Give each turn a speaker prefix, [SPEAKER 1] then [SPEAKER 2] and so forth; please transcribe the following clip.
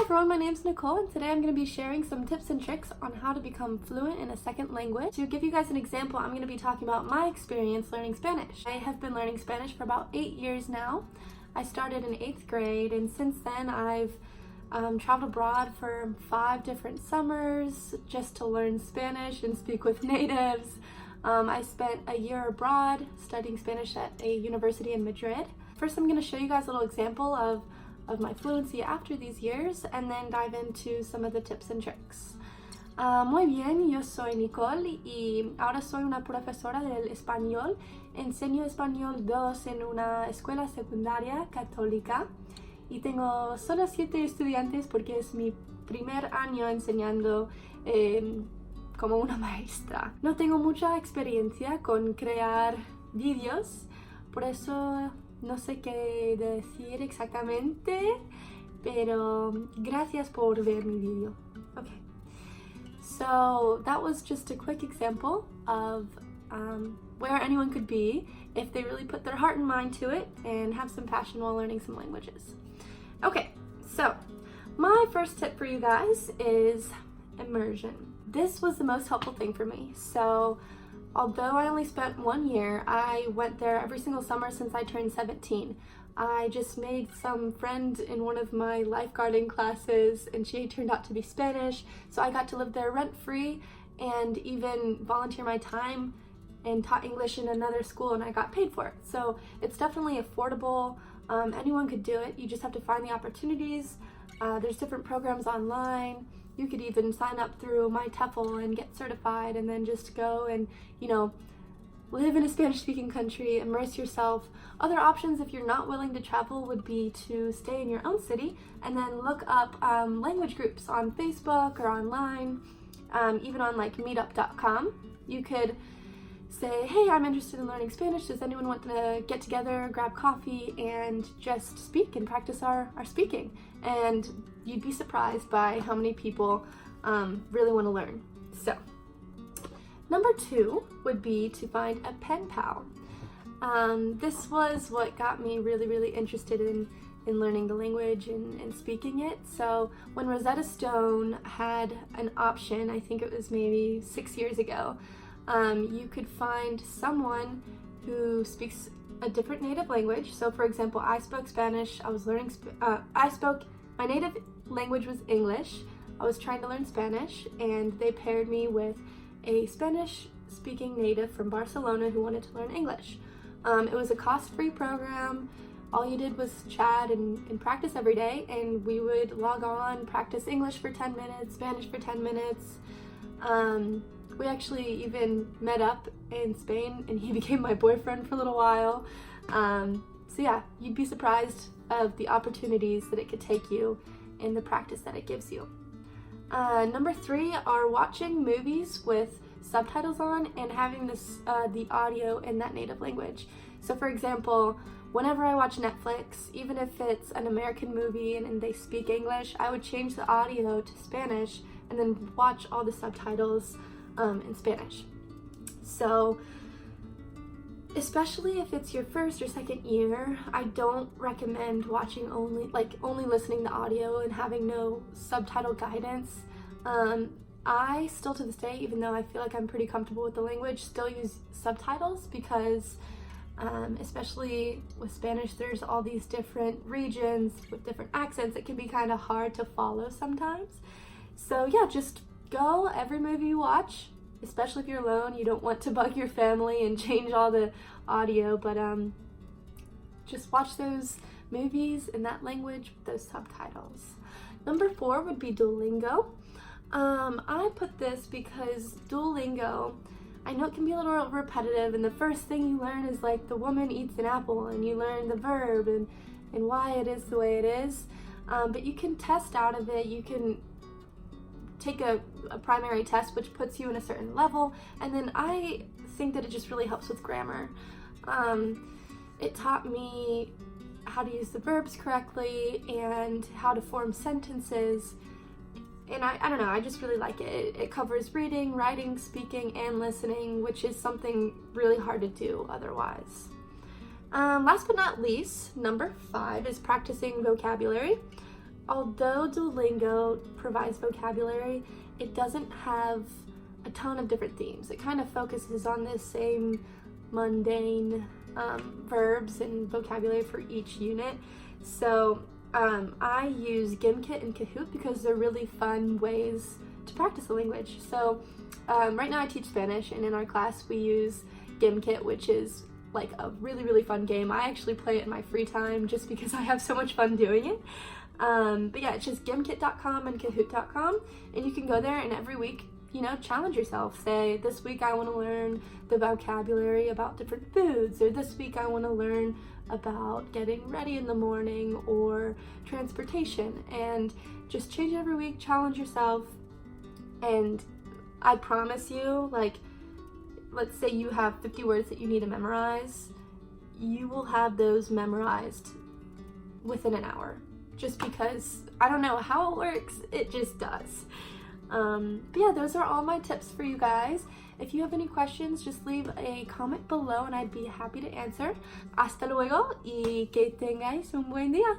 [SPEAKER 1] everyone, my name's Nicole and today I'm going to be sharing some tips and tricks on how to become fluent in a second language. To give you guys an example, I'm going to be talking about my experience learning Spanish. I have been learning Spanish for about 8 years now. I started in 8th grade and since then I've traveled abroad for 5 different summers just to learn Spanish and speak with natives. I spent a year abroad studying Spanish at a university in Madrid. First I'm going to show you guys a little example of my fluency after these years and then dive into some of the tips and tricks. Muy bien, yo soy Nicole y ahora soy una profesora del español. Enseño español 2 en una escuela secundaria católica y tengo solo 7 estudiantes porque es mi primer año enseñando como una maestra. No tengo mucha experiencia con crear vídeos, por eso no sé qué decir exactamente, pero gracias por ver mi video. Okay, so that was just a quick example of where anyone could be if they really put their heart and mind to it and have some passion while learning some languages. Okay, so my first tip for you guys is immersion. This was the most helpful thing for me. So although I only spent 1 year, I went there every single summer since I turned 17. I just made some friend in one of my lifeguarding classes and she turned out to be Spanish, so I got to live there rent-free and even volunteer my time and taught English in another school and I got paid for it. So it's definitely affordable. Anyone could do it. You just have to find the opportunities. There's different programs online. You could even sign up through my TEFL and get certified and then just go and, live in a Spanish-speaking country, immerse yourself. Other options, if you're not willing to travel, would be to stay in your own city and then look up language groups on Facebook or online, even on like meetup.com. You could say, hey, I'm interested in learning Spanish. Does anyone want to get together, grab coffee, and just speak and practice our speaking? And you'd be surprised by how many people really want to learn. So, number 2 would be to find a Penpal. This was what got me really interested in learning the language and speaking it. So when Rosetta Stone had an option, I think it was maybe 6 years ago, you could find someone who speaks a different native language. So for example, I spoke Spanish, I was learning, my native language was English, I was trying to learn Spanish, and they paired me with a Spanish-speaking native from Barcelona who wanted to learn English. It was a cost-free program. All you did was chat and practice every day, and we would log on, practice English for 10 minutes, Spanish for 10 minutes. We actually even met up in Spain and he became my boyfriend for a little while. So yeah, you'd be surprised of the opportunities that it could take you and the practice that it gives you. Number 3 are watching movies with subtitles on and having the audio in that native language. So for example, whenever I watch Netflix, even if it's an American movie and they speak English, I would change the audio to Spanish and then watch all the subtitles in Spanish. So especially if it's your first or second year, I don't recommend watching only listening to audio and having no subtitle guidance. I still to this day, even though I feel like I'm pretty comfortable with the language, still use subtitles because especially with Spanish, there's all these different regions with different accents. It can be kind of hard to follow sometimes. So yeah, just go every movie you watch, especially if you're alone. You don't want to bug your family and change all the audio, but just watch those movies in that language with those subtitles. Number 4 would be Duolingo. I put this because Duolingo, I know it can be a little repetitive, and the first thing you learn is like the woman eats an apple, and you learn the verb and why it is the way it is. But you can test out of it. You can take a primary test which puts you in a certain level, and then I think that it just really helps with grammar. It taught me how to use the verbs correctly and how to form sentences, and I don't know, I just really like it. It covers reading, writing, speaking, and listening, which is something really hard to do otherwise. Last but not least, number 5 is practicing vocabulary. although Duolingo provides vocabulary, it doesn't have a ton of different themes. It kind of focuses on the same mundane verbs and vocabulary for each unit. So I use Gimkit and Kahoot because they're really fun ways to practice a language. So right now I teach Spanish, and in our class we use Gimkit, which is like a really fun game. I actually play it in my free time just because I have so much fun doing it. But yeah, it's just gimkit.com and kahoot.com, and you can go there and every week, you know, challenge yourself. Say, this week I want to learn the vocabulary about different foods, or this week I want to learn about getting ready in the morning or transportation, and just change it every week, challenge yourself. And I promise you, like, let's say you have 50 words that you need to memorize, you will have those memorized within an hour, just because I don't know how it works, it just does. But yeah, those are all my tips for you guys. If you have any questions, just leave a comment below and I'd be happy to answer. Hasta luego y que tengáis un buen día.